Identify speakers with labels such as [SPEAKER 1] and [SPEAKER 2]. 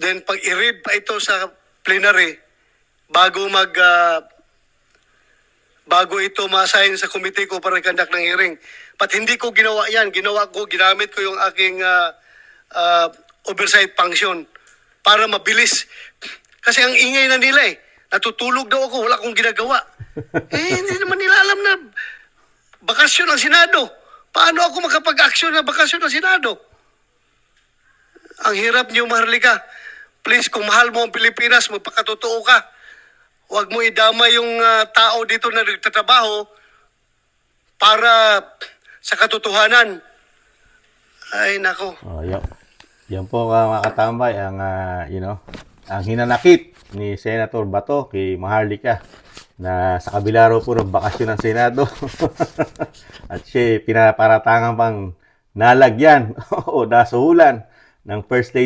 [SPEAKER 1] Then pag i-read pa ito sa plenary, bago bago ito ma-assign sa committee ko para conduct ng hearing. But hindi ko ginawa yan. Ginamit ko yung aking oversight function para mabilis. Kasi ang ingay na nila eh. Natutulog daw ako, wala akong ginagawa. Hindi naman nila alam na bakasyon ng Senado. Paano ako makapag-action na bakasyon ng Senado? Ang hirap niyo, Maharlika. Please, kung mahal mo ang Pilipinas, magpakatotoo ka. Huwag mo idama yung tao dito na nagtatrabaho para sa katotohanan. Ay, nako.
[SPEAKER 2] Oh, yan po mga katambay ang ang hinanakit ni Senator Bato kay Maharlika na sa kabila raw po ng bakasyon ng Senado at siya pinaparatangan pang nalagyan o nasuhulan ng First Lady